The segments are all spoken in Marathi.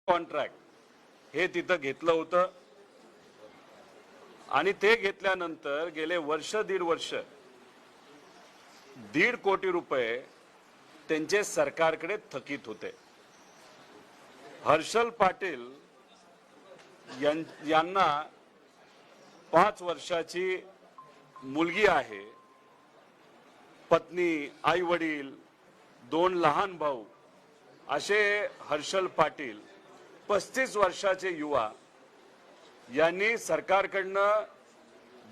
कॉन्ट्रॅक्ट हे तिथं घेतलं होतं आणि ते घेतल्यानंतर गेले वर्ष दीड वर्ष 1.5 कोटी रुपये त्यांचे सरकारकडे थकीत होते। हर्षल पाटील यांना 5 वर्षाची मुलगी आहे, पत्नी, आई वडील, 2 लहान भाऊ असे हर्षल पाटील 35 वर्षाचे युवा यांनी सरकारकडनं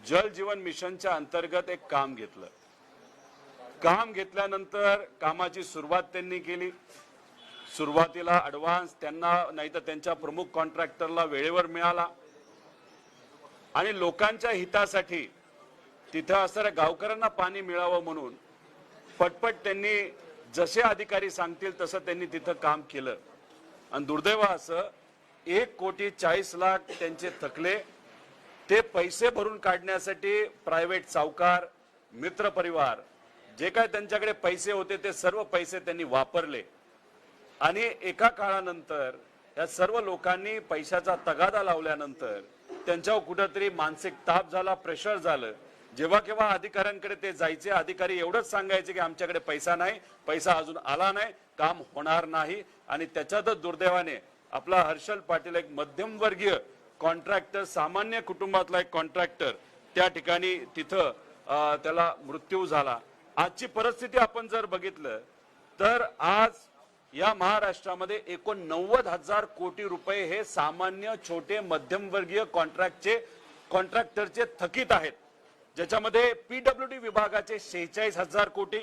जल जीवन मिशनच्या अंतर्गत एक काम घेतलं। काम घेतल्यानंतर कामाची सुरुवात त्यांनी केली। सुरुवातीला ॲडव्हान्स त्यांना नाही तर त्यांच्या प्रमुख कॉन्ट्रॅक्टरला वेळेवर मिळाला आणि लोकांच्या हितासाठी तिथं असणाऱ्या गावकऱ्यांना पाणी मिळावं म्हणून पटपट त्यांनी जसे अधिकारी सांगतील तसं त्यांनी तिथं काम केलं आणि दुर्दैव असं 1,40,40,00,000 त्यांचे थकले। ते पैसे भरून काढण्यासाठी प्रायव्हेट सावकार, मित्र परिवार जे काय त्यांच्याकडे पैसे होते ते सर्व पैसे त्यांनी वापरले आणि एका काळानंतर या सर्व लोकांनी पैशाचा तगादा लावल्यानंतर त्यांच्यावर कुठेतरी मानसिक ताप झाला, प्रेशर झालं। जेव्हा केव्हा अधिकाऱ्यांकडे ते जायचे, अधिकारी एवढंच सांगायचे की आमच्याकडे पैसा नाही, पैसा अजून आला नाही, काम होणार नाही आणि त्याच्यातच दुर्दैवाने आपला हर्षल पाटील एक मध्यमवर्गीय कॉन्ट्रॅक्टर, सामान्य कुटुंबातला एक कॉन्ट्रॅक्टर त्या ठिकाणी तिथं त्याला मृत्यू झाला। आजची परिस्थिती आपण जर बघितलं तर आज या महाराष्ट्रामध्ये 89,000 कोटी रुपये हे सामान्य छोटे मध्यमवर्गीय कॉन्ट्रॅक्टरचे थकीत आहेत, ज्याच्यामध्ये पीडब्ल्यूडी विभागाचे 46,000 कोटी,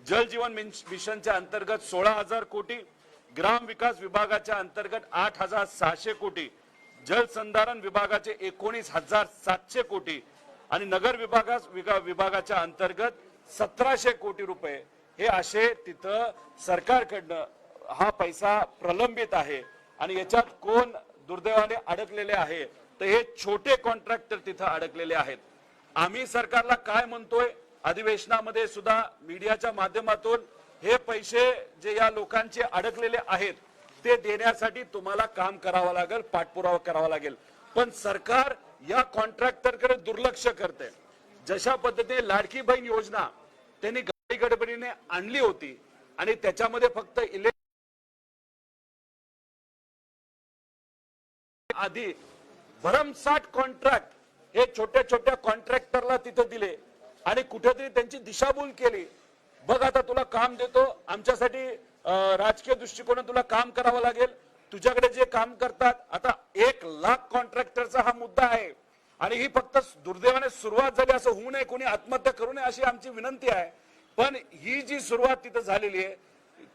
जल जीवन मिशनच्या अंतर्गत 16,000 कोटी, ग्राम विकास विभागाच्या अंतर्गत 8,600 कोटी, जलसंधारण विभागाचे 19,700 कोटी आणि नगर विभागाच्या अंतर्गत 1,700 कोटी रुपये हे असे तिथं सरकारकडनं हा पैसा प्रलंबित आहे आणि याच्यात कोण दुर्दैवाने अडकलेले आहे तर हे छोटे कॉन्ट्रॅक्टर तिथं अडकलेले आहेत। आम्ही सरकारला काय म्हणतोय, अधिवेशनामध्ये सुद्धा मीडियाच्या माध्यमातून हे पैसे जे या लोकांचे अडकलेले आहेत ते देण्यासाठी तुम्हाला काम करावं लागेल, पाठपुरावा करावा लागेल, पण सरकार या कॉन्ट्रॅक्टरकडे दुर्लक्ष करते। जशा पद्धतीने लाडकी बहीण योजना त्यांनी गडबडीने आणली होती आणि त्याच्यामध्ये फक्त आधी भरमसाठ कॉन्ट्रॅक्ट हे छोट्या छोट्या कॉन्ट्रॅक्टरला तिथं दिले आणि कुठेतरी त्यांची दिशाभूल केली। बघ आता तुला काम देतो, आमच्यासाठी राजकीय दृष्टिकोनातून तुला काम करावं लागेल, तुझ्याकडे जे काम करतात। आता 1,00,000 कॉन्ट्रॅक्टरचा हा मुद्दा आहे आणि ही फक्त दुर्दैवाने सुरुवात झाली, असं होऊ नये, कोणी आत्महत्या करू नये अशी आमची विनंती आहे। पण ही जी सुरुवात तिथं झालेली आहे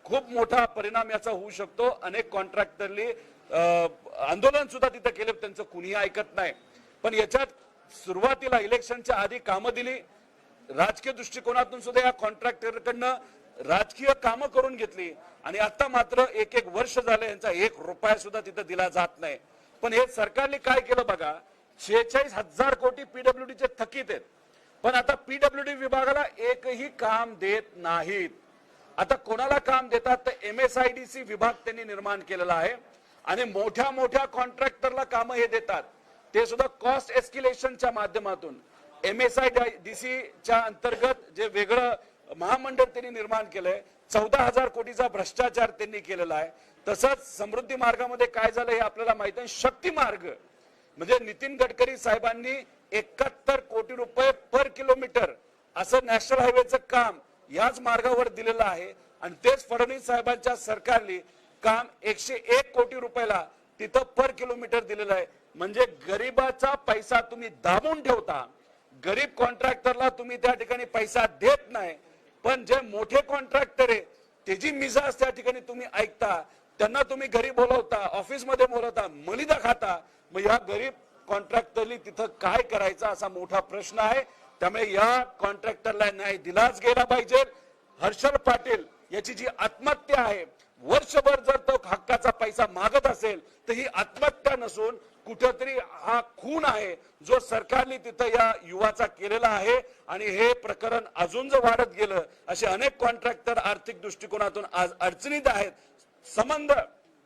खूप मोठा परिणाम याचा होऊ शकतो। अनेक कॉन्ट्रॅक्टरनी आंदोलन सुद्धा तिथं केलं, त्यांचं कुणीही ऐकत नाही। पण याच्यात सुरुवातीला इलेक्शनच्या आधी कामं दिली, राजकीय दृष्टिकोनातून सुद्धा या कॉन्ट्रॅक्टरकडनं राजकीय कामं करून घेतली आणि आता मात्र 1 वर्ष झालं यांचा 1 रुपया सुद्धा तिथं दिला जात नाही। पण हे सरकारने काय केलं बघा, 46,000 कोटी पीडब्ल्यूडीचे थकीत आहेत, पण आता पीडब्ल्यूडी विभागाला एकही काम देत नाहीत। आता कोणाला काम देतात तर MSIDC विभाग त्यांनी निर्माण केलेला आहे आणि मोठ्या मोठ्या कॉन्ट्रॅक्टरला कामं हे देतात, ते सुद्धा कॉस्ट एस्क्युलेशनच्या माध्यमातून। MSIDCच्या अंतर्गत जे वेगळं महामंडळ त्यांनी निर्माण केलंय, 14,000 कोटीचा भ्रष्टाचार त्यांनी केलेला आहे। तसंच समृद्धी मार्गामध्ये काय झालं हे आपल्याला माहिती आहे, शक्ती मार्ग म्हणजे नितीन गडकरी साहेबांनी 71 कोटी रुपये पर किलोमीटर असं नॅशनल हायवेचं काम याच मार्गावर दिलेलं आहे आणि तेच फडणवीस साहेबांच्या सरकारने काम 101 कोटी रुपयाला तिथं पर किलोमीटर दिलेलं आहे। म्हणजे गरीबाचा पैसा तुम्ही दाबून ठेवता, गरीब कॉन्ट्रॅक्टरला तुम्ही त्या ठिकाणी पैसा देत नाही, पण जे मोठे कॉन्ट्रॅक्टर आहे त्याची मिजाज त्या ठिकाणी तुम्ही ऐकता, त्यांना तुम्ही घरी बोलवता, ऑफिसमध्ये बोलवता, मलिदा खाता। मग या गरीब कॉन्ट्रॅक्टरनी तिथं काय करायचं असा मोठा प्रश्न आहे। त्यामुळे या कॉन्ट्रॅक्टरला न्याय दिलाच गेला पाहिजे। हर्षल पाटील याची जी आत्महत्या आहे, वर्षभर जर तो हक्काचा पैसा मागत असेल तर ही आत्महत्या नसून कुठेतरी हा खून आहे जो सरकारने तिथं या युवाचा केलेला आहे आणि हे प्रकरण अजून जर वाढत गेलं, असे अनेक कॉन्ट्रॅक्टर आर्थिक दृष्टिकोनातून आज अडचणीत आहेत। संबंध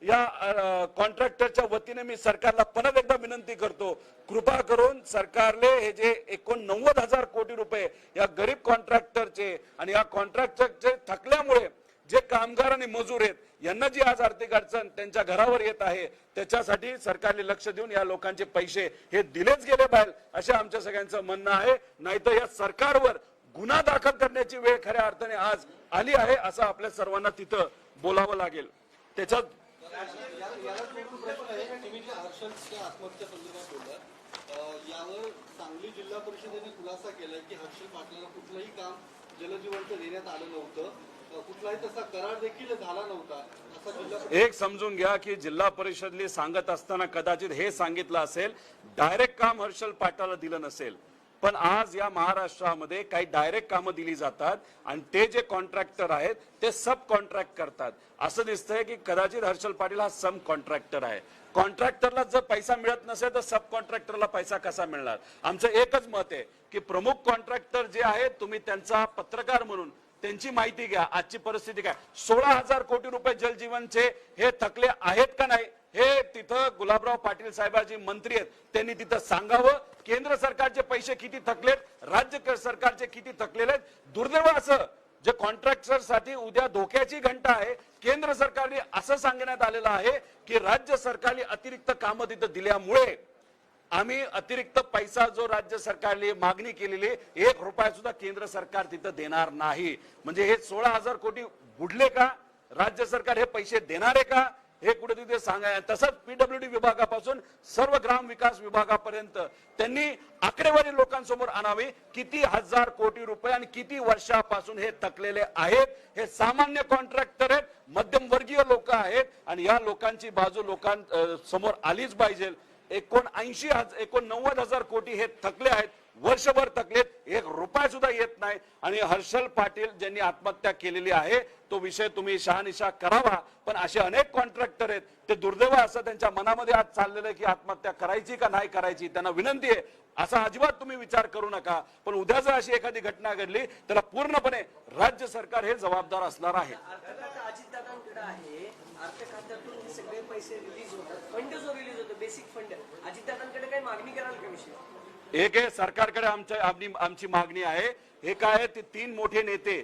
या कॉन्ट्रॅक्टरच्या वतीने मी सरकारला परत एकदा विनंती करतो, कृपा करून सरकारले हे जे 89,000 कोटी रुपये या गरीब कॉन्ट्रॅक्टरचे आणि या कॉन्ट्रॅक्टरचे थकल्यामुळे जे कामगार आणि मजूर आहेत यांना जी आज आर्थिक अडचण त्यांच्या घरावर येत आहे, त्याच्यासाठी सरकारने लक्ष देऊन या लोकांचे पैसे हे दिलेच गेले पाहिजे असे आमच्या सगळ्यांचं म्हणणं आहे. नाहीतर या सरकारवर गुन्हा दाखल करण्याची वेळ खऱ्या अर्थाने आज आली आहे असं आपल्या सर्वांना तिथं बोलावं लागेल. त्याच्यात यावर सांगली जिल्हा परिषदेने खुलासा केलाय की हर्षल पाटलांना कुठलंही काम जलजीवनचं देण्यात आलं नव्हतं, कुठलाही तसा करार देखील झाला नव्हता असा जिल्हा. एक समजून घ्या की जिल्हा परिषदली सांगत असताना कदाचित हे सांगितलं असेल डायरेक्ट काम हर्षल पाटलाला दिलं नसेल, पण आज या महाराष्ट्रामध्ये काही डायरेक्ट कामं दिली जातात आणि ते जे कॉन्ट्रॅक्टर आहेत ते सब कॉन्ट्रॅक्ट करतात. असं दिसतंय की कदाचित हर्षल पाटील हा सब कॉन्ट्रॅक्टर आहे. कॉन्ट्रॅक्टरला जर पैसा मिळत नसेल तर सब कॉन्ट्रॅक्टरला पैसा कसा मिळणार? आमचं एकच मत आहे की प्रमुख कॉन्ट्रॅक्टर जे आहेत तुम्ही त्यांचा पत्रकार म्हणून त्यांची माहिती घ्या. आजची परिस्थिती काय, 16,000 कोटी रुपये जलजीवनचे हे थकले आहेत का नाही हे तिथं गुलाबराव पाटील साहेबांची मंत्री आहेत त्यांनी तिथं सांगावं. केंद्र सरकारचे पैसे किती थकलेत, राज्य सरकारचे किती थकलेले आहेत. दुर्दैव असं जे कॉन्ट्रॅक्टर साठी उद्या धोक्याची घंटा आहे. केंद्र सरकारने असं सांगण्यात आलेलं आहे की राज्य सरकारने अतिरिक्त कामं तिथं दिल्यामुळे आम्ही अतिरिक्त पैसा जो राज्य सरकारने मागणी केलेली 1 रुपया सुद्धा केंद्र सरकार तिथं देणार नाही. म्हणजे हे 16,000 कोटी बुडले का? राज्य सरकार हे पैसे देणार आहे का हे कुठे तिथे सांगाय. तसंच पीडब्ल्यूडी विभागापासून सर्व ग्राम विकास विभागापर्यंत त्यांनी आकडेवारी लोकांसमोर आणावी. किती हजार कोटी रुपये आणि किती वर्षापासून हे थकलेले आहेत. हे सामान्य कॉन्ट्रॅक्टर आहेत, मध्यमवर्गीय लोक आहेत आणि या लोकांची बाजू लोकांसमोर आलीच पाहिजे. 89,000 कोटी हे थकले आहेत, वर्षभर थकलेत, 1 रुपया सुद्धा येत नाही. आणि हर्षल पाटील ज्यांनी आत्महत्या केलेली आहे तो विषय तुम्ही शहानिशा करावा. पण असे अनेक कॉन्ट्रॅक्टर आहेत ते दुर्दैव असं त्यांच्या मनामध्ये आज चाललेलं आहे की आत्महत्या करायची का नाही करायची. त्यांना विनंती आहे असा अजिबात तुम्ही विचार करू नका. पण उद्या जर अशी एखादी घटना घडली त्याला पूर्णपणे राज्य सरकार हे जबाबदार असणार आहे. अजितदादांकडे आहे अर्थ खात्यातून सगळे पैसे रिलीज होतात, फंड जो रिलीज होतो बेसिक फंड, अजितदादांकडे काही मागणी कराल का विषय? एक आहे सरकारकडे आमची मागणी आहे. हे काय ते 3 मोठे नेते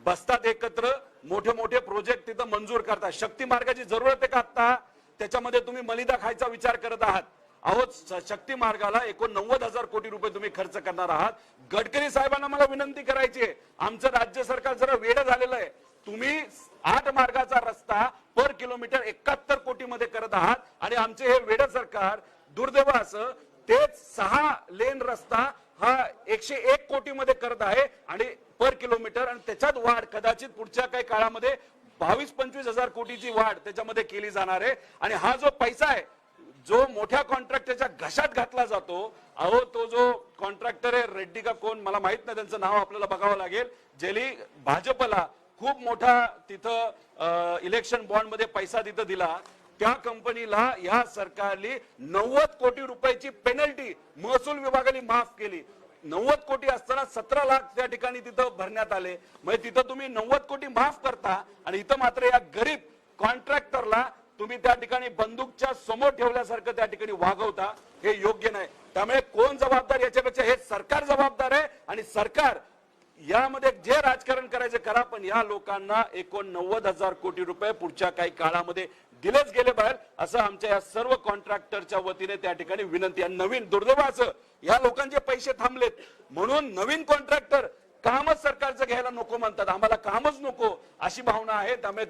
बसतात एकत्र, मोठे मोठे प्रोजेक्ट तिथं मंजूर करतात. शक्ती मार्गाची जरूरत आहे का आता? त्याच्यामध्ये तुम्ही मलिदा खायचा विचार करत आहात. अहो शक्ती मार्गाला 89,000 कोटी रुपये तुम्ही खर्च करणार आहात. गडकरी साहेबांना मला विनंती करायची आहे, आमचं राज्य सरकार जरा वेडं झालेलं आहे. तुम्ही 8 मार्गाचा रस्ता पर किलोमीटर 71 कोटी मध्ये करत आहात आणि आमचे हे वेडं सरकार दुर्दैव असं तेच 6 लेन रस्ता हा 101 कोटी मध्ये करत आहे आणि पर किलोमीटर. आणि त्याच्यात वाढ कदाचित पुढच्या काही काळामध्ये 22-25 हजार कोटीची वाढ त्याच्यामध्ये केली जाणार आहे. आणि हा जो पैसा आहे जो मोठ्या कॉन्ट्रॅक्टरच्या घशात घातला जातो, अहो तो जो कॉन्ट्रॅक्टर आहे रेड्डी का कोण मला माहित नाही, त्यांचं नाव आपल्याला बघावं लागेल, ज्यांनी भाजपला खूप मोठा तिथं इलेक्शन बॉन्ड मध्ये पैसा तिथं दिला, त्या कंपनीला या सरकारने 90 कोटी रुपयाची पेनल्टी महसूल विभागाने माफ केली. 90 कोटी असताना 17 लाख त्या ठिकाणी तिथं भरण्यात आले. म्हणजे तिथं तुम्ही 90 कोटी माफ करता आणि इथं मात्र या गरीब कॉन्ट्रॅक्टरला तुम्ही त्या ठिकाणी बंदूकच्या समोर ठेवल्यासारखं त्या ठिकाणी वागवता. हे योग्य नाही. त्यामुळे कोण जबाबदार याच्यापेक्षा हे सरकार जबाबदार आहे. आणि सरकार यामध्ये जे राजकारण करायचं करा, पण या लोकांना 89,000 कोटी रुपये पुढच्या काही काळामध्ये दिलेच गेले बाहेर असं आमच्या या सर्व कॉन्ट्रॅक्टरच्या वतीने त्या ठिकाणी विनंती आहे. नवीन दुर्दैवाचं या लोकांचे पैसे थांबलेत म्हणून नवीन कॉन्ट्रॅक्टर कामच सरकारचं घ्यायला नको म्हणतात. आम्हाला कामच नको अशी भावना आहे. त्यामुळे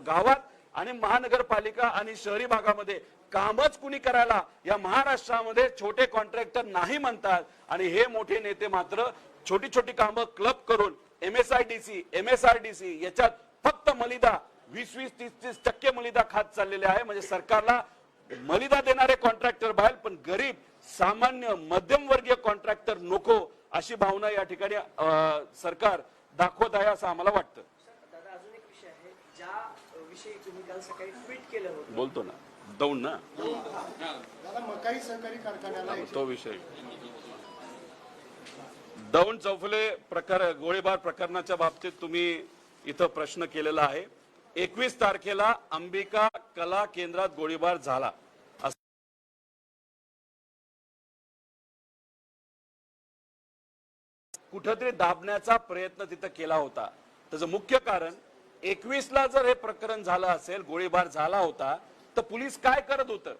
गावात आणि महानगरपालिका आणि शहरी भागामध्ये कामच कुणी करायला या महाराष्ट्रामध्ये छोटे कॉन्ट्रॅक्टर नाही म्हणतात. आणि हे मोठे नेते मात्र छोटी छोटी कामं क्लब करून MSIDC याच्यात फक्त मलिदा 20-30% मलिदा खात चाललेले आहे. म्हणजे सरकारला मलिदा देणारे कॉन्ट्रॅक्टर बाहेर, पण गरीब सामान्य मध्यमवर्गीय कॉन्ट्रॅक्टर नको अशी भावना या ठिकाणी सरकार दाखवत आहे असं आम्हाला वाटतं. दादा अजून एक विषय आहे ज्या विषयी तुम्ही काल सकाळी ट्विट केलं होतं, बोलतो ना दौंड ना मकाई सहकारी कारखान्याला तो विषय दौंड चौफुले गोळीबार प्रकरणाच्या बाबतीत तुम्ही इथं प्रश्न केलेला आहे. 21 तारखेला अंबिका कला केंद्रात गोळीबार झाला कुठेतरी दाबण्याचा प्रयत्न तिथं केला होता. त्याचं मुख्य कारण 21ला जर हे प्रकरण झालं असेल, गोळीबार झाला होता, तर पोलीस काय करत होतं?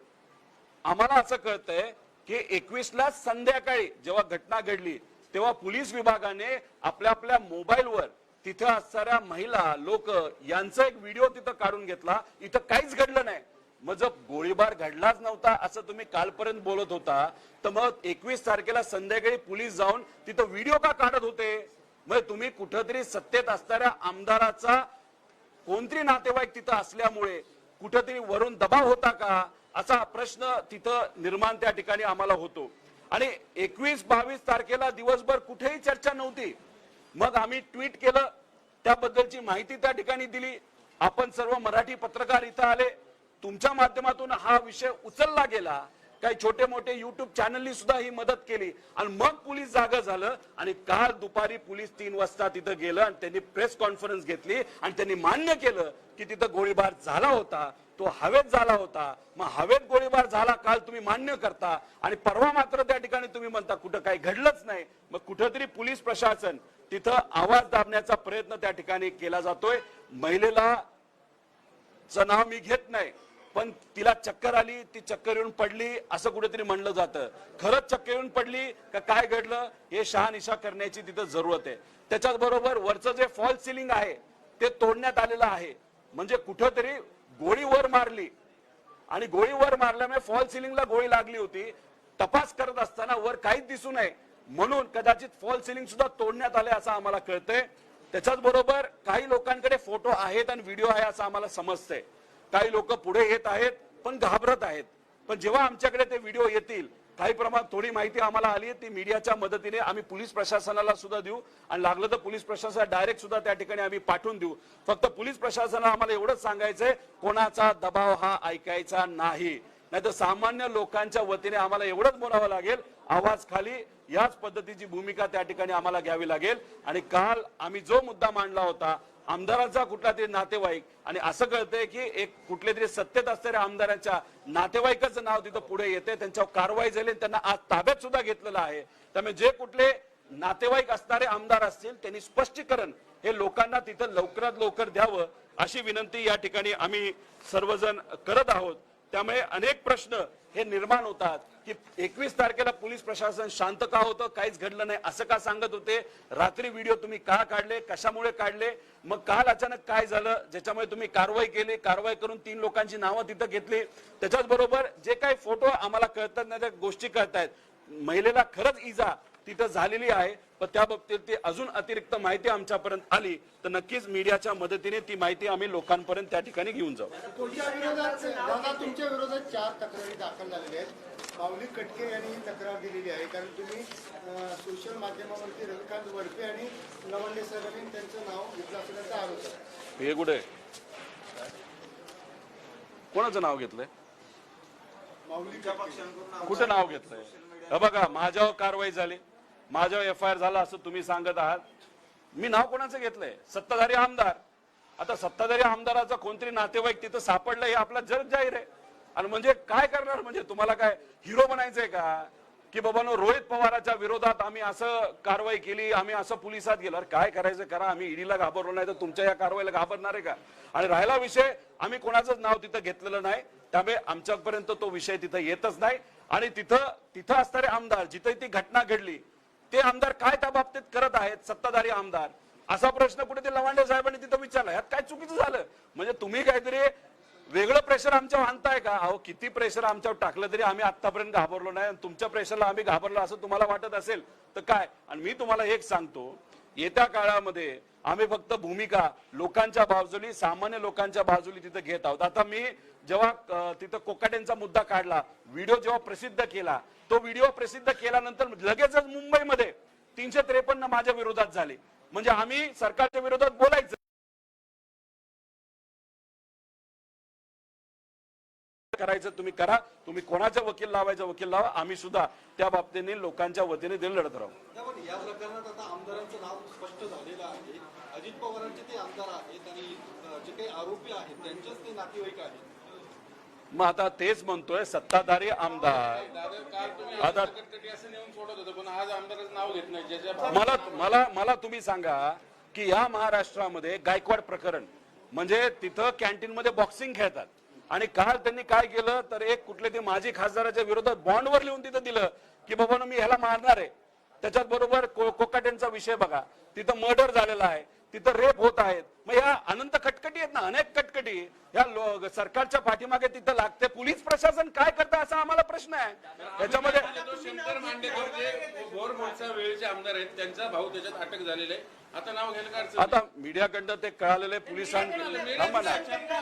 आम्हाला असं कळतंय की 21ला संध्याकाळी जेव्हा घटना घडली तेव्हा पोलीस विभागाने आपल्या आपल्या मोबाईलवर तिथं असणाऱ्या महिला लोक यांचा एक व्हिडिओ तिथं काढून घेतला. इथं काहीच घडलं नाही. मग जर गोळीबार घडलाच नव्हता असं तुम्ही कालपर्यंत बोलत होता, तर मग 21 तारखेला संध्याकाळी पोलीस जाऊन तिथं व्हिडिओ का काढत होते? मग तुम्ही कुठंतरी सत्तेत असणाऱ्या आमदाराचा कोणतरी नातेवाईक तिथं असल्यामुळे कुठंतरी वरून दबाव होता का, असा प्रश्न तिथं निर्माण त्या ठिकाणी आम्हाला होतो. आणि 21-22 तारखेला दिवसभर कुठेही चर्चा नव्हती. मग आम्ही ट्विट केलं, त्याबद्दलची माहिती त्या ठिकाणी दिली. आपण सर्व मराठी पत्रकार इथं आले, तुमच्या माध्यमातून हा विषय उचलला गेला. काही छोटे मोठे युट्यूब चॅनलनी सुद्धा ही मदत केली आणि मग पोलीस जागा झालं. आणि काल दुपारी पोलीस 3 वाजता तिथं गेलं आणि त्यांनी प्रेस कॉन्फरन्स घेतली आणि त्यांनी मान्य केलं की तिथं गोळीबार झाला होता, तो हवेत झाला होता. मग हवेत गोळीबार झाला काल तुम्ही मान्य करता आणि परवा मात्र त्या ठिकाणी तुम्ही म्हणता कुठं काही घडलंच नाही. मग कुठंतरी पोलीस प्रशासन तिथं आवाज दाबण्याचा प्रयत्न त्या ठिकाणी केला जातोय. महिलेला चं नाव मी घेत नाही, पण तिला चक्कर आली, ती चक्कर येऊन पडली असं कुठेतरी म्हणलं जातं. खरंच चक्कर येऊन पडली का काय घडलं हे शहानिशा करण्याची तिथं जरूरत आहे. त्याच्याच बरोबर वरचं जे फॉल सिलिंग आहे ते तोडण्यात आलेलं आहे. म्हणजे कुठंतरी गोळी वर मारली आणि गोळी वर मारल्यामुळे फॉल सिलिंगला गोळी लागली होती. तपास करत असताना वर काहीच दिसू नये म्हणून कदाचित फॉल सिलिंग सुद्धा तोडण्यात आले असं आम्हाला कळतंय. त्याच्याच बरोबर काही लोकांकडे फोटो आहेत आणि व्हिडिओ आहे असं आम्हाला समजतंय. काही लोक पुढे येत आहेत पण घाबरत आहेत. पण जेव्हा आमच्याकडे ते व्हिडिओ येतील, काही प्रमाणात थोडी माहिती आम्हाला आली आहे, ती मीडियाच्या मदतीने आम्ही पोलीस प्रशासनाला सुद्धा देऊ आणि लागलं तर पोलीस प्रशासन डायरेक्ट सुद्धा त्या ठिकाणी आम्ही पाठवून देऊ. फक्त पोलीस प्रशासनाला आम्हाला एवढंच सांगायचंय, कोणाचा दबाव हा ऐकायचा नाही. नाहीतर सामान्य लोकांच्या वतीने आम्हाला एवढंच बोलावं लागेल, आवाज खाली, याच पद्धतीची भूमिका त्या ठिकाणी आम्हाला घ्यावी लागेल. आणि काल आम्ही जो मुद्दा मांडला होता आमदारांचा कुठला तरी नातेवाईक, आणि असं कळतंय की एक कुठले तरी सत्तेत असणाऱ्या आमदारांच्या नातेवाईकाचं नाव तिथं पुढे येते, त्यांच्यावर कारवाई झाली, त्यांना आज ताब्यात सुद्धा घेतलेलं आहे. त्यामुळे जे कुठले नातेवाईक असणारे आमदार असतील त्यांनी स्पष्टीकरण हे लोकांना तिथं लवकरात लवकर द्यावं अशी विनंती या ठिकाणी आम्ही सर्वजण करत आहोत. त्यामुळे अनेक प्रश्न हे निर्माण होतात की 21 तारखेला पोलीस प्रशासन शांत का होतं, काहीच घडलं नाही असं का सांगत होते, रात्री व्हिडिओ तुम्ही का काढले, कशामुळे काढले, मग काल अचानक काय झालं ज्याच्यामुळे तुम्ही कारवाई केली, कारवाई करून 3 लोकांची नावं तिथं घेतली. त्याच्याच बरोबर जे काही फोटो आम्हाला कळतात नाही त्या गोष्टी कळतायत, महिलेला खरंच इजा तिथं झालेली आहे, पण त्या बाबतीत ती अजून अतिरिक्त माहिती आमच्यापर्यंत आली तर नक्कीच मीडियाच्या मदतीने ती माहिती आम्ही लोकांपर्यंत त्या ठिकाणी घेऊन जाऊ. तुमच्या विरोधात 4 तक्रारी दाखल झालेल्या आहेत. माऊली कटके यांनी ही तक्रार दिलेली आहे, कारण तुम्ही सोशल माध्यमावरती रविकांत वडपे आणि लवंडे सरांनी त्यांचं नाव घेतलं असल्याचा आरोप आहे. हे कुठे कोणाचं नाव घेतलंय, कुठे नाव घेतलंय? हे बघा, माझ्यावर कारवाई झाली, माझ्यावर FIR झाला असं तुम्ही सांगत आहात. मी नाव कोणाचं घेतलंय? सत्ताधारी आमदार. आता सत्ताधारी आमदाराचा कोणतरी नातेवाईक तिथं सापडलं हे आपला जग जाहीर आहे. आणि म्हणजे काय करणार, म्हणजे तुम्हाला काय हिरो बनायचंय का की बाबांनो रोहित पवाराच्या विरोधात आम्ही असं कारवाई केली, आम्ही असं पोलिसात गेलो? काय करायचं करा, आम्ही ईडीला घाबरलो नाही तर तुमच्या या कारवाईला घाबरणार आहे का? आणि राहिला विषय, आम्ही कोणाचंच नाव तिथं घेतलेलं नाही, त्यामुळे आमच्यापर्यंत तो विषय तिथं येतच नाही. आणि तिथं असणारे आमदार, जिथे ती घटना घडली ते आमदार काय त्या बाबतीत करत आहेत, सत्ताधारी आमदार, असा प्रश्न कुठे ते लवांडे साहेबांनी तिथं विचारला. यात काय चुकीचं झालं? म्हणजे तुम्ही काहीतरी वेगळं प्रेशर आमच्यावर आणताय का? अहो, किती प्रेशर आमच्यावर टाकलं तरी आम्ही आतापर्यंत घाबरलो नाही, तुमच्या प्रेशरला आम्ही घाबरलो असं तुम्हाला वाटत असेल तर काय? आणि मी तुम्हाला एक सांगतो, येत्या काळामध्ये आम्ही फक्त भूमिका लोकांच्या बाजूली, सामान्य लोकांच्या बाजूली तिथं घेत आहोत. आता मी जेव्हा तिथं कोकाटेंचा मुद्दा काढला, व्हिडिओ जेव्हा प्रसिद्ध केला, तो व्हिडिओ प्रसिद्ध केल्यानंतर लगेचच मुंबईमध्ये 353 माझ्या विरोधात झाले. म्हणजे आम्ही सरकारच्या विरोधात बोलायचं करायचं तुम्ही करा, तुम्ही कोणाच्या वकील लावायचं वकील लावा, आम्ही सुद्धा त्या बाबतीने लोकांच्या वतीने दिल लढत राहू. या प्रकरणात आता आमदारांचं नाव स्पष्ट झालेलं आहे. अजित पवारांचे ते आमदार आहेत आणि जे काही आरोपी आहेत त्यांचेच ते नातेवाईक आहेत. मग आता तेच म्हणतोय सत्ताधारी आमदार आता असं नेऊन सोडत होतं पण आज आमदाराचं नाव घेत नाही ज्याच्या मला मला मला तुम्ही सांगा की या महाराष्ट्रामध्ये गायकवाड प्रकरण म्हणजे तिथं कॅन्टीन मध्ये बॉक्सिंग खेळतात आणि काल त्यांनी काय केलं तर एक कुठले ते माजी खासदाराच्या विरोधात बॉन्डवर लिहून तिथं दिलं की बाबा मी ह्याला मारणार आहे. त्याच्यात बरोबर कोकाटेंचा विषय बघा, तिथं मर्डर झालेला आहे, तिथं रेप होत आहेत. मग या अनंत कटकटी आहेत ना, अनेक कटकटी या सरकारच्या पाठीमागे तिथं लागते. पोलीस प्रशासन काय करतं असा आम्हाला प्रश्न आहे. त्याच्यामध्ये शंकर मांडेकर जे बोरमोडच्या वेळेचे आमदार आहेत त्यांचा भाऊ त्याच्यात अटक झालेले आहे. आता नाव घ्यायला काय अडचण आता मीडियाकडनं ते कळालेले